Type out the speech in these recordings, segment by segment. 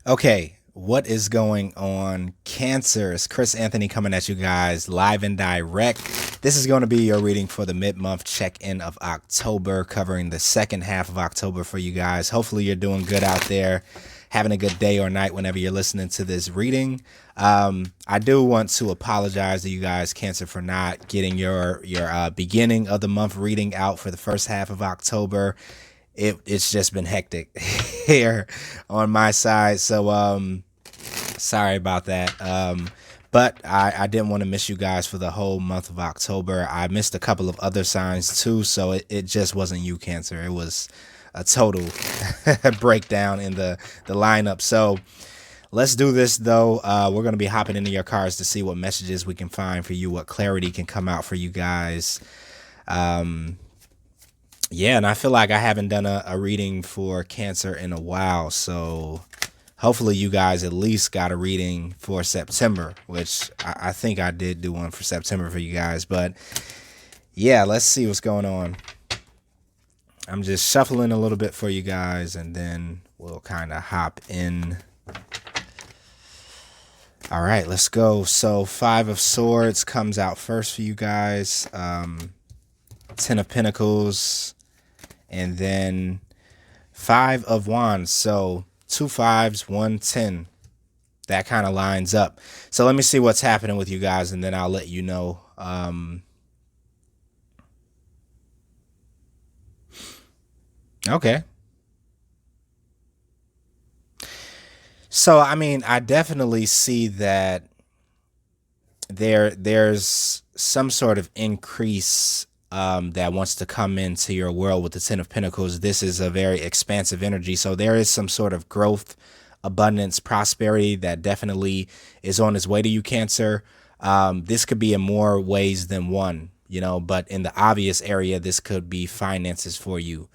Okay, what is going on, Cancer? It's Chris Anthony coming at you guys live and direct. This is going to be your reading for the mid-month check-in of October, covering the second half of October for you guys. Hopefully you're doing good out there, having a good day or night whenever you're listening to this reading. I do want to apologize to you guys, Cancer, for not getting your beginning of the month reading out for the first half of October. It's just been hectic here on my side. So sorry about that. But I didn't want to miss you guys for the whole month of October. I missed a couple of other signs too, so it just wasn't you, Cancer. It was a total breakdown in the lineup. So let's do this though. We're going to be hopping into your cards to see what messages we can find for you, what clarity can come out for you guys. Yeah, and I feel like I haven't done a reading for Cancer in a while, so hopefully you guys at least got a reading for September, which I think I did do one for September for you guys. But yeah, let's see what's going on. I'm just shuffling a little bit for you guys, and then we'll kind of hop in. All right, let's go. So Five of Swords comes out first for you guys. Ten of Pentacles. And then Five of Wands. So 2 5s, 1 10. That kind of lines up. So let me see what's happening with you guys, and then I'll let you know. Okay. So, I mean, I definitely see that there's some sort of increase that wants to come into your world with the Ten of Pentacles. This is a very expansive energy. So there is some sort of growth, abundance, prosperity that definitely is on its way to you, Cancer. This could be in more ways than one, but in the obvious area, this could be finances for you.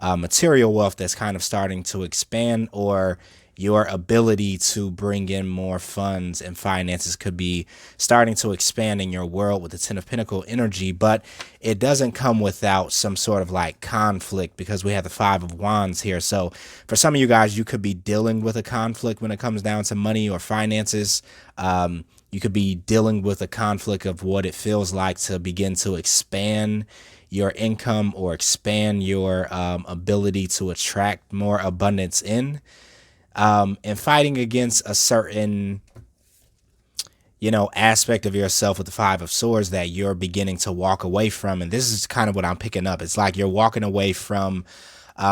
Material wealth that's kind of starting to expand, or your ability to bring in more funds and finances could be starting to expand in your world with the Ten of Pentacles energy. But it doesn't come without some sort of like conflict, because we have the Five of Wands here. So for some of you guys, you could be dealing with a conflict when it comes down to money or finances. You could be dealing with a conflict of what it feels like to begin to expand your income or expand your ability to attract more abundance in. And fighting against a certain, aspect of yourself with the Five of Swords that you're beginning to walk away from. And this is kind of what I'm picking up. It's like you're walking away from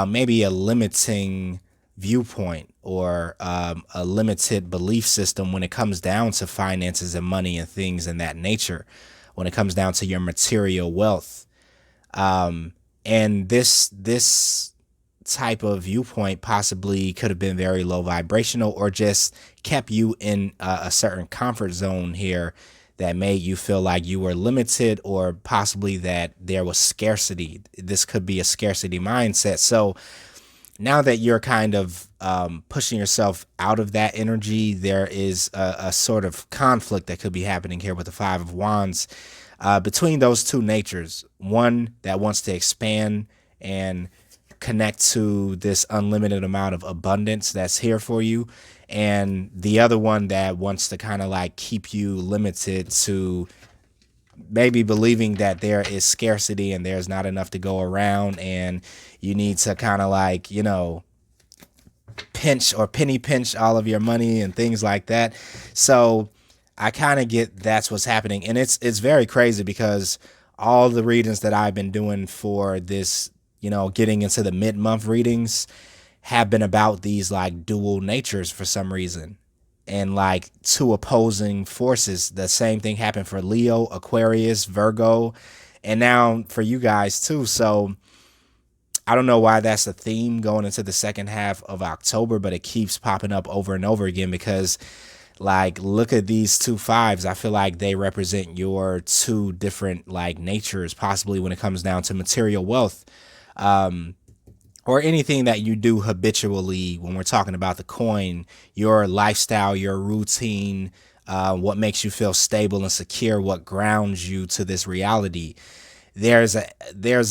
maybe a limiting viewpoint or a limited belief system when it comes down to finances and money and things in that nature, when it comes down to your material wealth. And this type of viewpoint possibly could have been very low vibrational, or just kept you in a certain comfort zone here that made you feel like you were limited, or possibly that there was scarcity. This could be a scarcity mindset. So now that you're kind of pushing yourself out of that energy, there is a sort of conflict that could be happening here with the Five of Wands between those two natures. One that wants to expand and connect to this unlimited amount of abundance that's here for you, and the other one that wants to kind of like keep you limited to maybe believing that there is scarcity and there's not enough to go around, and you need to kind of like, pinch or penny pinch all of your money and things like that. So I kind of get that's what's happening, and it's very crazy, because all the readings that I've been doing for this, getting into the mid-month readings, have been about these like dual natures for some reason, and like two opposing forces. The same thing happened for Leo, Aquarius, Virgo, and now for you guys too. So I don't know why that's the theme going into the second half of October, but it keeps popping up over and over again, because like, look at these 2 5s. I feel like they represent your two different like natures, possibly when it comes down to material wealth. Or anything that you do habitually when we're talking about the coin, your lifestyle, your routine, what makes you feel stable and secure, what grounds you to this reality. there's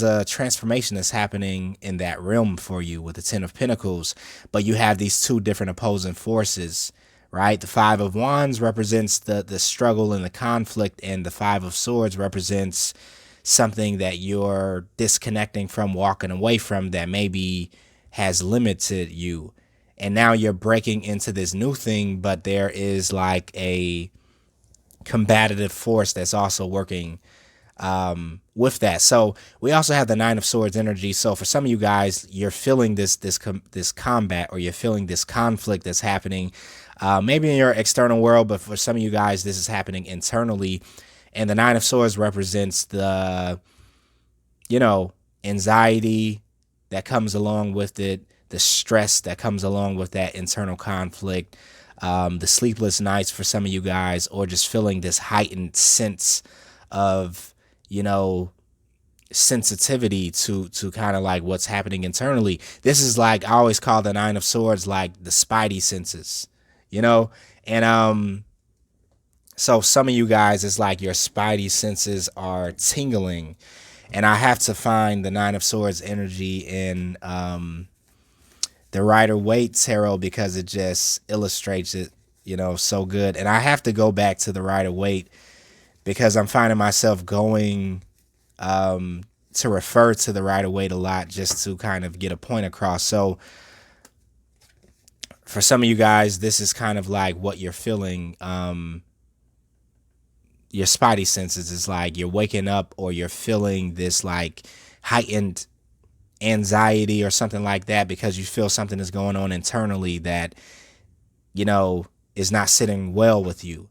a transformation that's happening in that realm for you with the Ten of Pentacles, but you have these two different opposing forces, right? The Five of Wands represents the struggle and the conflict, and the Five of Swords represents something that you're disconnecting from, walking away from, that maybe has limited you. And now you're breaking into this new thing, but there is like a combative force that's also working with that. So we also have the Nine of Swords energy. So for some of you guys, you're feeling this combat, or you're feeling this conflict that's happening, maybe in your external world, but for some of you guys, this is happening internally. And the Nine of Swords represents the, anxiety that comes along with it, the stress that comes along with that internal conflict, the sleepless nights for some of you guys, or just feeling this heightened sense of, sensitivity to kind of like what's happening internally. This is like, I always call the Nine of Swords like the spidey senses, and so some of you guys, it's like your spidey senses are tingling. And I have to find the Nine of Swords energy in the Rider-Waite tarot, because it just illustrates it, so good. And I have to go back to the Rider-Waite, because I'm finding myself going to refer to the Rider-Waite a lot, just to kind of get a point across. So for some of you guys, this is kind of like what you're feeling. Your spidey senses is like you're waking up, or you're feeling this like heightened anxiety or something like that, because you feel something is going on internally that, is not sitting well with you.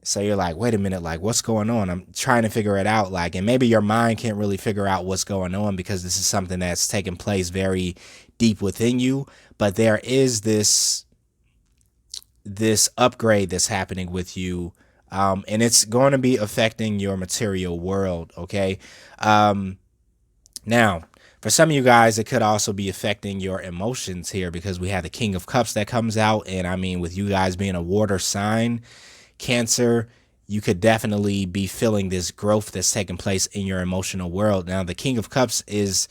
So you're like, wait a minute, like what's going on? I'm trying to figure it out. Like, and maybe your mind can't really figure out what's going on, because this is something that's taking place very deep within you. But there is this upgrade that's happening with you. And it's going to be affecting your material world. Okay. Now, for some of you guys, it could also be affecting your emotions here, because we have the King of Cups that comes out. And I mean, with you guys being a water sign, Cancer, you could definitely be feeling this growth that's taking place in your emotional world. Now, the King of Cups is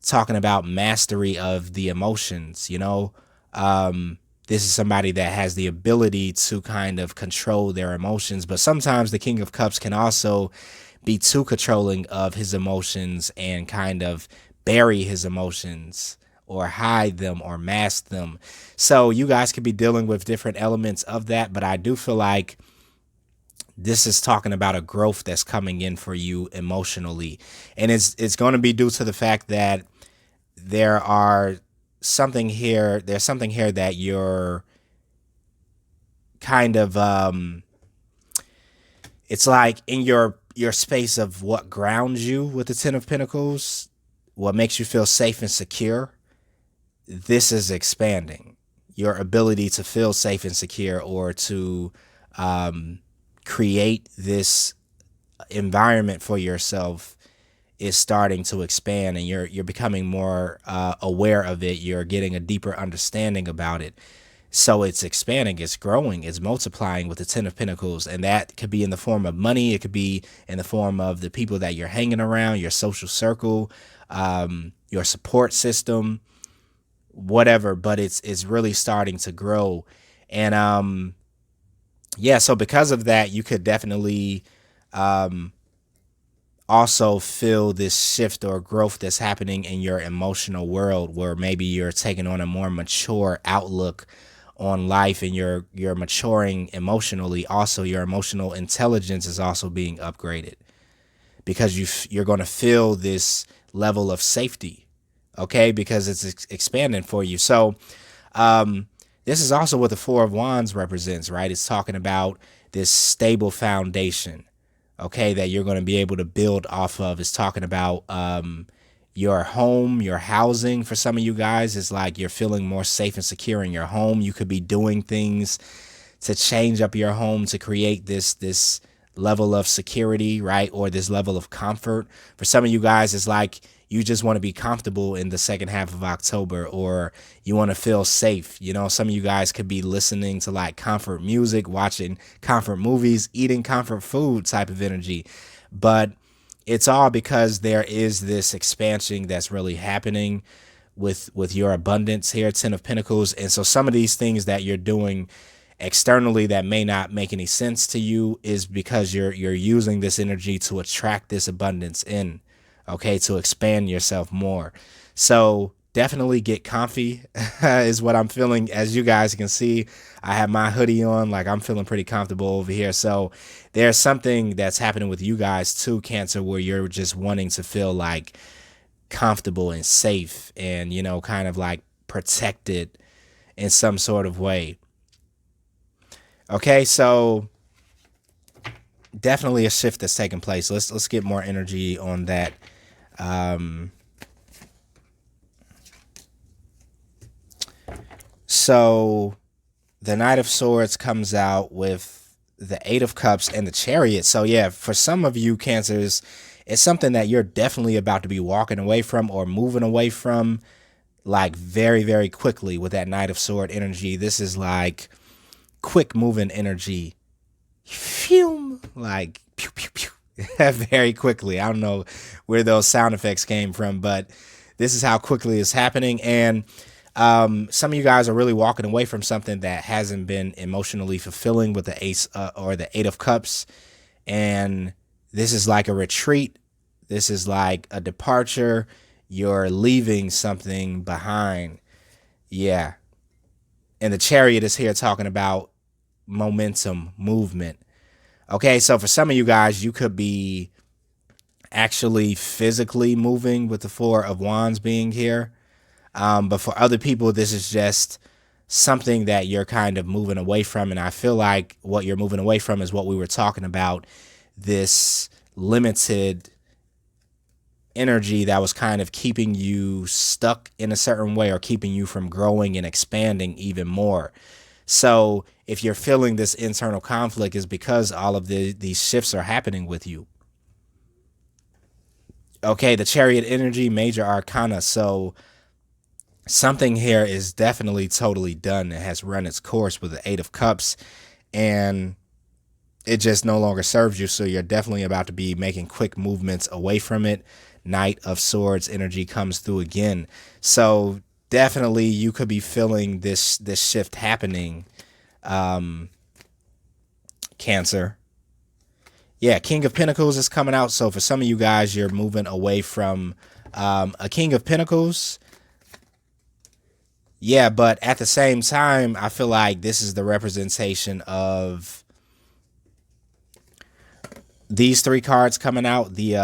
talking about mastery of the emotions, this is somebody that has the ability to kind of control their emotions. But sometimes the King of Cups can also be too controlling of his emotions and kind of bury his emotions, or hide them, or mask them. So you guys could be dealing with different elements of that. But I do feel like this is talking about a growth that's coming in for you emotionally. And it's going to be due to the fact that there's something here that you're kind of, it's like in your space of what grounds you with the Ten of Pentacles, what makes you feel safe and secure. This is expanding your ability to feel safe and secure, or to create this environment for yourself, is starting to expand, and you're becoming more aware of it. You're getting a deeper understanding about it. So it's expanding, it's growing, it's multiplying with the Ten of Pentacles. And that could be in the form of money. It could be in the form of the people that you're hanging around, your social circle, your support system, whatever. But it's really starting to grow. And yeah, so because of that, you could definitely also feel this shift or growth that's happening in your emotional world, where maybe you're taking on a more mature outlook on life, and you're maturing emotionally. Also, your emotional intelligence is also being upgraded, because you're going to feel this level of safety, okay, because it's expanding for you. So this is also what the Four of Wands represents, right? It's talking about this stable foundation, okay, that you're going to be able to build off of. It's talking about your home, your housing. For some of you guys, it's like you're feeling more safe and secure in your home. You could be doing things to change up your home to create this level of security, right? Or this level of comfort. For some of you guys, it's like you just want to be comfortable in the second half of October, or you want to feel safe. Some of you guys could be listening to like comfort music, watching comfort movies, eating comfort food type of energy. But it's all because there is this expansion that's really happening with your abundance here, Ten of Pentacles. And so some of these things that you're doing externally that may not make any sense to you is because you're using this energy to attract this abundance in, okay, to expand yourself more. So definitely get comfy is what I'm feeling. As you guys can see, I have my hoodie on, like I'm feeling pretty comfortable over here. So there's something that's happening with you guys too, Cancer, where you're just wanting to feel like comfortable and safe and, you know, kind of like protected in some sort of way. Okay, so definitely a shift that's taking place. Let's get more energy on that. So the Knight of Swords comes out with the Eight of Cups and the Chariot. So yeah, for some of you Cancers, it's something that you're definitely about to be walking away from or moving away from, like very, very quickly with that Knight of Sword energy. This is like quick moving energy. Phew, like pew, pew, pew. Very quickly. I don't know where those sound effects came from, but this is how quickly it's happening. And some of you guys are really walking away from something that hasn't been emotionally fulfilling with the Ace or the Eight of Cups. And this is like a retreat. This is like a departure. You're leaving something behind. Yeah. And the Chariot is here talking about momentum, movement. Okay, so for some of you guys, you could be actually physically moving with the Four of Wands being here. But for other people, this is just something that you're kind of moving away from. And I feel like what you're moving away from is what we were talking about, this limited energy that was kind of keeping you stuck in a certain way or keeping you from growing and expanding even more. So if you're feeling this internal conflict, is because all of these shifts are happening with you. Okay, the Chariot energy, major arcana. So something here is definitely totally done. It has run its course with the Eight of Cups, and it just no longer serves you. So you're definitely about to be making quick movements away from it. Knight of Swords energy comes through again. So definitely you could be feeling this shift happening, Cancer. Yeah, King of Pentacles is coming out. So for some of you guys, you're moving away from a King of Pentacles. Yeah, but at the same time, I feel like this is the representation of these three cards coming out. The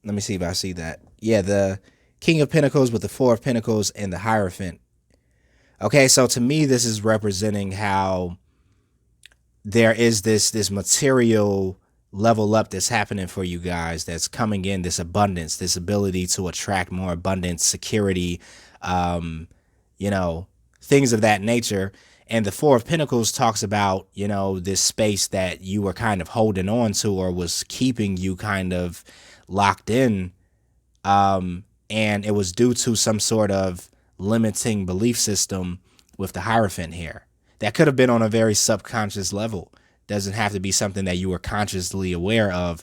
let me see if I see that. Yeah, the King of Pentacles with the Four of Pentacles and the Hierophant. Okay, so to me, this is representing how there is this material level up that's happening for you guys, that's coming in, this abundance, this ability to attract more abundance, security, you know, things of that nature. And the Four of Pentacles talks about, you know, this space that you were kind of holding on to or was keeping you kind of locked in. And it was due to some sort of limiting belief system with the Hierophant here. That could have been on a very subconscious level. Doesn't have to be something that you were consciously aware of,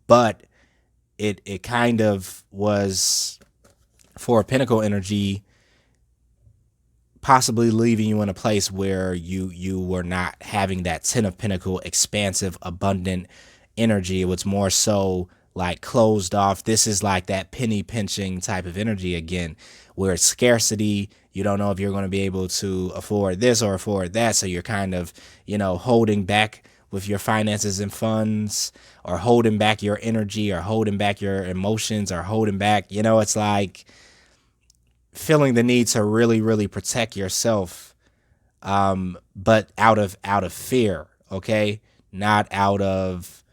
but it kind of was Four of Pentacle energy, possibly leaving you in a place where you were not having that Ten of Pentacle expansive, abundant energy. It was more so like closed off. This is like that penny pinching type of energy again, where it's scarcity. You don't know if you're going to be able to afford this or afford that. So you're kind of, you know, holding back with your finances and funds, or holding back your energy, or holding back your emotions, or holding back, you know, it's like feeling the need to really, really protect yourself. But out of fear. Okay. Not out of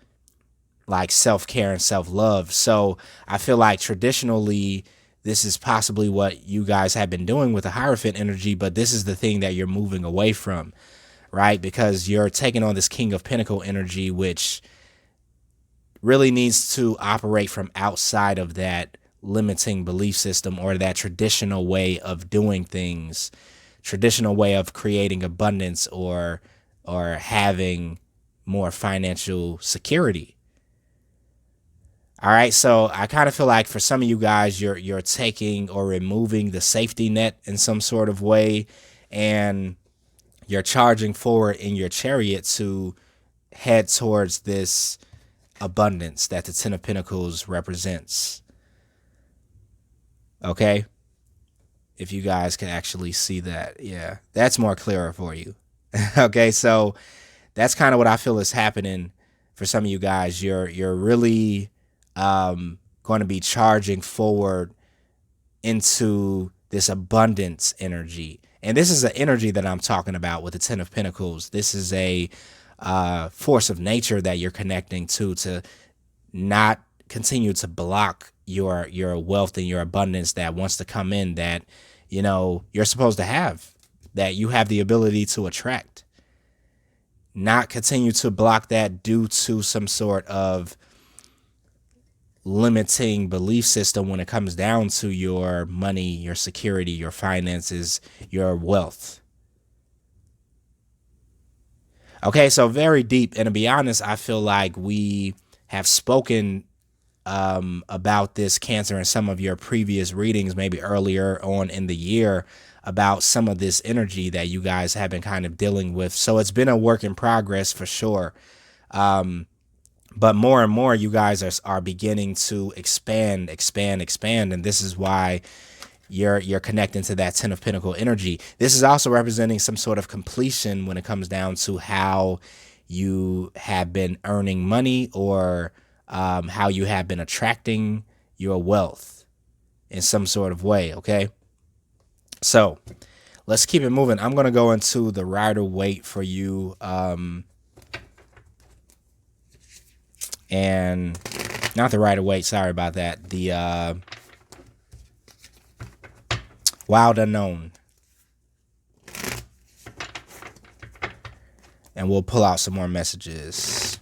like self-care and self-love. So I feel like traditionally, this is possibly what you guys have been doing with the Hierophant energy, but this is the thing that you're moving away from, right? Because you're taking on this King of Pentacle energy, which really needs to operate from outside of that limiting belief system or that traditional way of doing things, traditional way of creating abundance or having more financial security. All right, so I kind of feel like for some of you guys, you're taking or removing the safety net in some sort of way, and you're charging forward in your chariot to head towards this abundance that the Ten of Pentacles represents. Okay? If you guys can actually see that. Yeah, that's more clearer for you. Okay, so that's kind of what I feel is happening for some of you guys. You're really going to be charging forward into this abundance energy. And this is the energy that I'm talking about with the Ten of Pentacles. This is a force of nature that you're connecting to not continue to block your wealth and your abundance that wants to come in, that you're supposed to have, that you have the ability to attract. Not continue to block that due to some sort of limiting belief system when it comes down to your money, your security, your finances, your wealth. Okay, so very deep. And to be honest, I feel like we have spoken about this, Cancer, in some of your previous readings, maybe earlier on in the year, about some of this energy that you guys have been kind of dealing with. So it's been a work in progress for sure. But more and more, you guys are beginning to expand. And this is why you're connecting to that Ten of Pentacle energy. This is also representing some sort of completion when it comes down to how you have been earning money, or how you have been attracting your wealth in some sort of way. Okay, so let's keep it moving. I'm going to go into the Rider-Waite for you. And not the Rider-Waite, sorry about that. The Wild Unknown. And we'll pull out some more messages.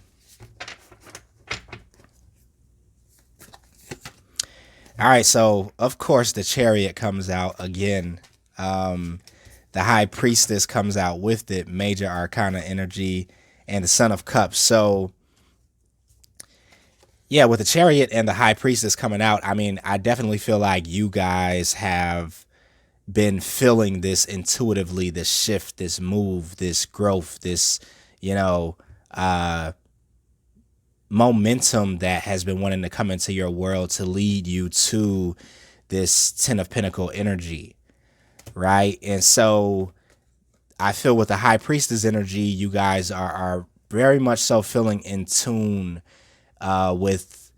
All right, so of course the Chariot comes out again. The High Priestess comes out with it, major arcana energy, and the Son of Cups. So yeah, with the Chariot and the High Priestess coming out, I mean, I definitely feel like you guys have been feeling this intuitively, this shift, this move, this growth, this, momentum that has been wanting to come into your world to lead you to this Ten of Pentacle energy, right? And so I feel with the High Priestess energy, you guys are very much so feeling in tune with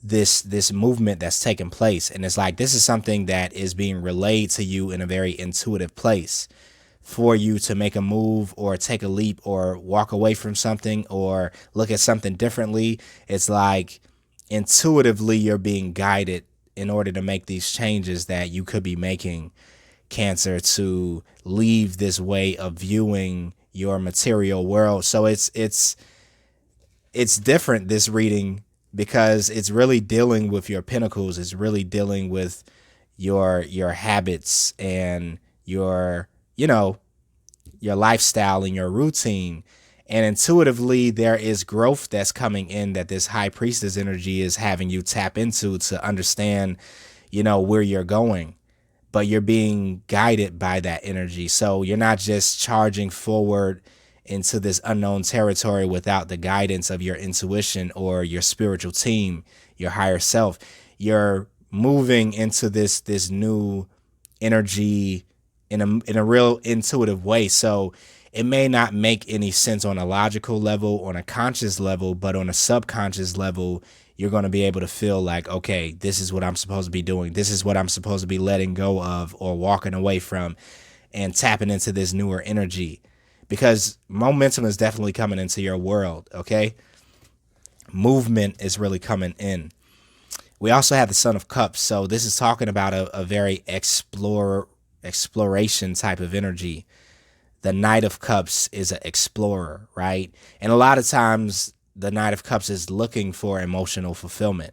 this movement that's taking place. And it's like, this is something that is being relayed to you in a very intuitive place for you to make a move or take a leap or walk away from something or look at something differently. It's like intuitively you're being guided in order to make these changes that you could be making, Cancer, to leave this way of viewing your material world. So it's different, this reading, because it's really dealing with your pentacles. It's really dealing with your habits and your lifestyle and your routine. And intuitively, there is growth that's coming in that this High Priestess energy is having you tap into to understand, where you're going. But you're being guided by that energy. So you're not just charging forward into this unknown territory without the guidance of your intuition or your spiritual team, your higher self. You're moving into this new energy in a real intuitive way. So it may not make any sense on a logical level, on a conscious level, but on a subconscious level, you're going to be able to feel like, okay, this is what I'm supposed to be doing. This is what I'm supposed to be letting go of or walking away from, and tapping into this newer energy. Because momentum is definitely coming into your world, okay? Movement is really coming in. We also have the Son of Cups. So this is talking about a very exploration type of energy. The Knight of Cups is an explorer, right? And a lot of times the Knight of Cups is looking for emotional fulfillment,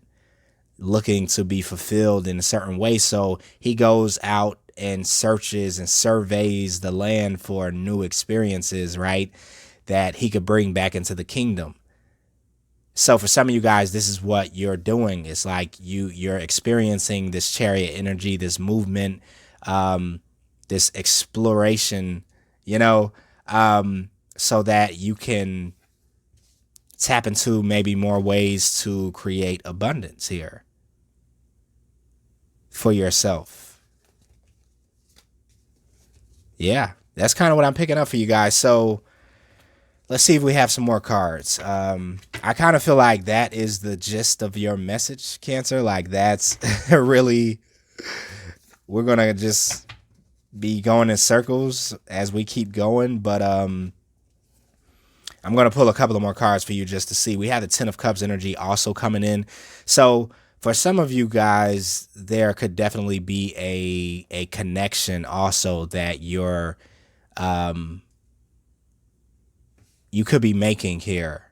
looking to be fulfilled in a certain way. So he goes out and searches and surveys the land for new experiences, right, that he could bring back into the kingdom. So for some of you guys, this is what you're doing. It's like you're experiencing this chariot energy, this movement, this exploration, you know, so that you can tap into maybe more ways to create abundance here for yourself. Yeah, that's kind of what I'm picking up for you guys. So let's see if we have some more cards. I kind of feel like that is the gist of your message, Cancer. Like that's really, we're going to just be going in circles as we keep going. But I'm going to pull a couple of more cards for you just to see. We have the Ten of Cups energy also coming in. So for some of you guys, there could definitely be a connection also that you're, you could be making here.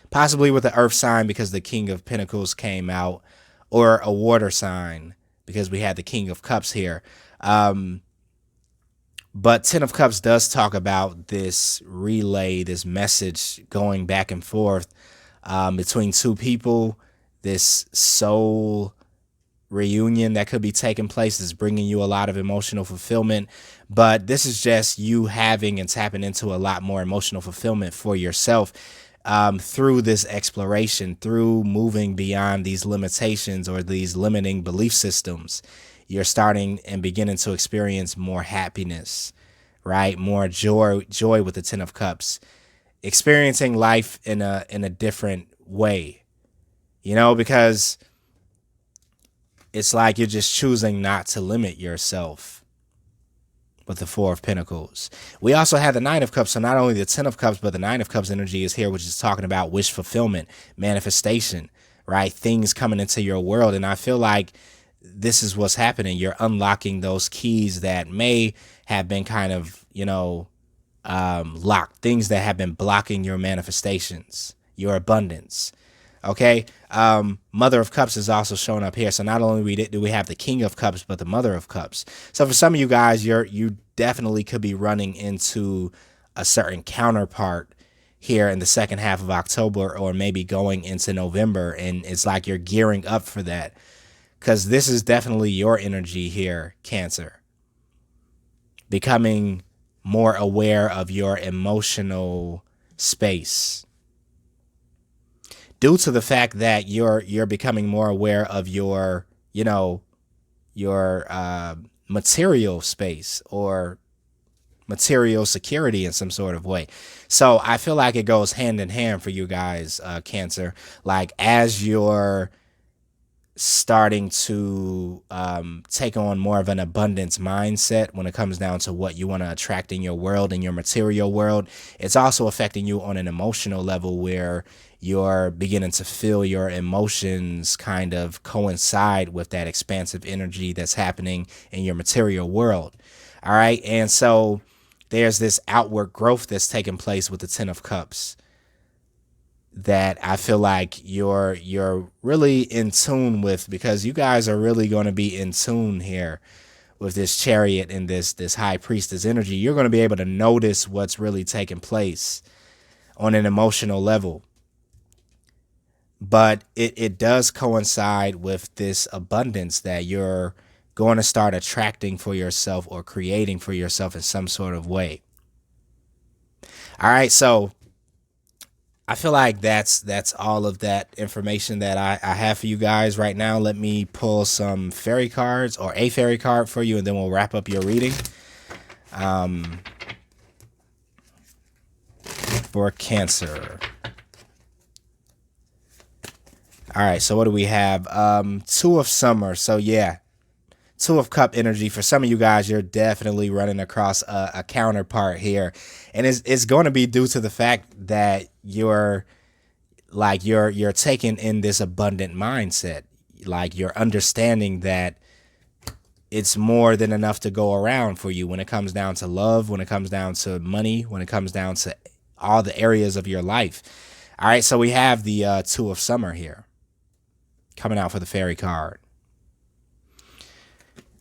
Possibly with the Earth sign because the King of Pentacles came out, or a water sign because we had the King of Cups here. But Ten of Cups does talk about this relay, this message going back and forth between two people, this soul reunion that could be taking place is bringing you a lot of emotional fulfillment. But this is just you having and tapping into a lot more emotional fulfillment for yourself through this exploration, through moving beyond these limitations or these limiting belief systems. You're starting and beginning to experience more happiness, right? More joy with the Ten of Cups, experiencing life in a different way, you know, because it's like you're just choosing not to limit yourself with the Four of Pentacles. We also have the Nine of Cups. So not only the Ten of Cups, but the Nine of Cups energy is here, which is talking about wish fulfillment, manifestation, right? Things coming into your world. And I feel like this is what's happening. You're unlocking those keys that may have been kind of, you know, locked, things that have been blocking your manifestations, your abundance. Okay. Mother of Cups is also showing up here. So not only do we have the King of Cups, but the Mother of Cups. So for some of you guys, you definitely could be running into a certain counterpart here in the second half of October, or maybe going into November. And it's like you're gearing up for that, because this is definitely your energy here, Cancer. Becoming more aware of your emotional space, due to the fact that you're becoming more aware of your, you know, your material space or material security in some sort of way. So I feel like it goes hand in hand for you guys, Cancer. Like as you're starting to take on more of an abundance mindset when it comes down to what you want to attract in your world, in your material world, it's also affecting you on an emotional level, where you're beginning to feel your emotions kind of coincide with that expansive energy that's happening in your material world. All right. And so there's this outward growth that's taking place with the Ten of Cups that I feel like you're really in tune with, because you guys are really going to be in tune here with this Chariot and this High Priestess energy. You're going to be able to notice what's really taking place on an emotional level. But it does coincide with this abundance that you're going to start attracting for yourself or creating for yourself in some sort of way. All right, so I feel like that's all of that information that I have for you guys right now. Let me pull some fairy cards, or a fairy card for you, and then we'll wrap up your reading. For Cancer. All right, so what do we have? Two of Summer. So yeah, Two of Cup energy. For some of you guys, you're definitely running across a counterpart here, and it's going to be due to the fact that you're taking in this abundant mindset. Like you're understanding that it's more than enough to go around for you when it comes down to love, when it comes down to money, when it comes down to all the areas of your life. All right, so we have the Two of Summer here coming out for the fairy card.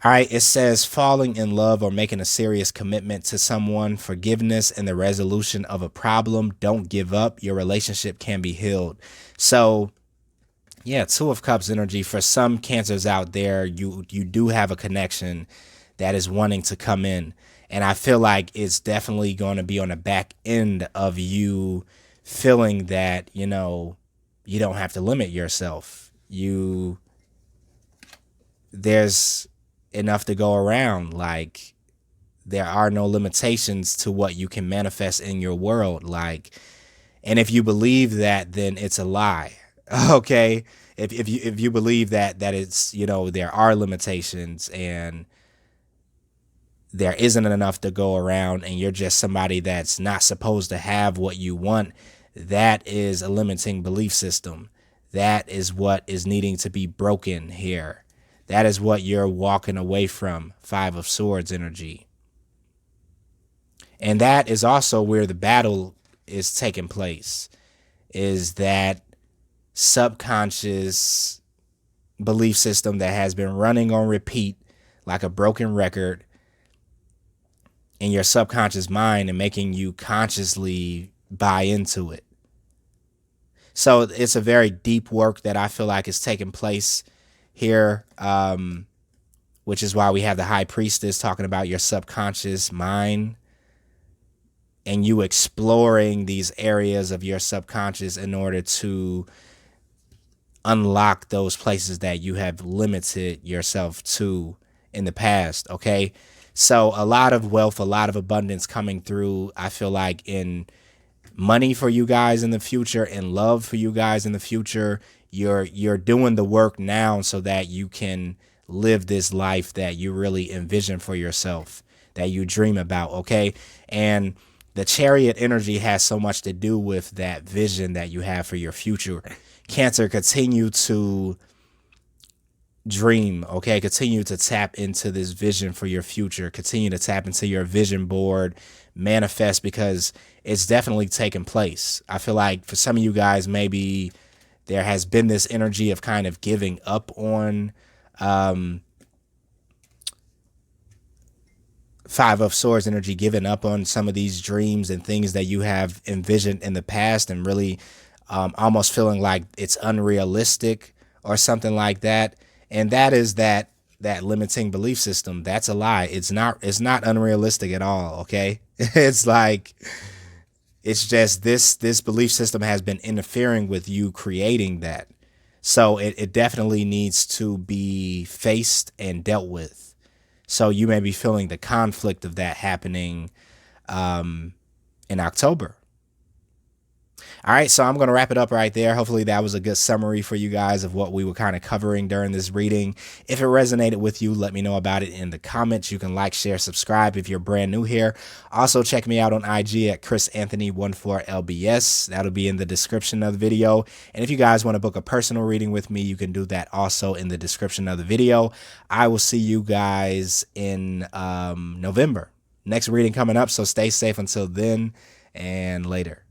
All right, it says falling in love or making a serious commitment to someone, forgiveness, and the resolution of a problem. Don't give up. Your relationship can be healed. So, yeah, Two of Cups energy. For some Cancers out there, you do have a connection that is wanting to come in. And I feel like it's definitely going to be on the back end of you feeling that, you know, you don't have to limit yourself. There's enough to go around. Like, there are no limitations to what you can manifest in your world. Like, and if you believe that, then it's a lie. Okay. If you believe that it's, you know, there are limitations and there isn't enough to go around and you're just somebody that's not supposed to have what you want, that is a limiting belief system. That is what is needing to be broken here. That is what you're walking away from, Five of Swords energy. And that is also where the battle is taking place, is that subconscious belief system that has been running on repeat like a broken record in your subconscious mind and making you consciously buy into it. So it's a very deep work that I feel like is taking place here, which is why we have the High Priestess talking about your subconscious mind and you exploring these areas of your subconscious in order to unlock those places that you have limited yourself to in the past. Okay. So a lot of wealth, a lot of abundance coming through, I feel like, in money for you guys in the future, in love for you guys in the future. You're doing the work now so that you can live this life that you really envision for yourself, that you dream about. Okay. And the Chariot energy has so much to do with that vision that you have for your future. Cancer, continue to dream, okay? Continue to tap into this vision for your future. Continue to tap into your vision board, manifest, because it's definitely taking place. I feel like for some of you guys, maybe there has been this energy of kind of giving up on Five of Swords energy, giving up on some of these dreams and things that you have envisioned in the past and really almost feeling like it's unrealistic or something like that. And that is that limiting belief system. That's a lie. It's not unrealistic at all. Okay. It's like, it's just this belief system has been interfering with you creating that. So it definitely needs to be faced and dealt with. So you may be feeling the conflict of that happening in October. All right, so I'm going to wrap it up right there. Hopefully that was a good summary for you guys of what we were kind of covering during this reading. If it resonated with you, let me know about it in the comments. You can like, share, subscribe if you're brand new here. Also, check me out on IG at chrisanthony14lbs. That'll be in the description of the video. And if you guys want to book a personal reading with me, you can do that also in the description of the video. I will see you guys in November. Next reading coming up, so stay safe until then and later.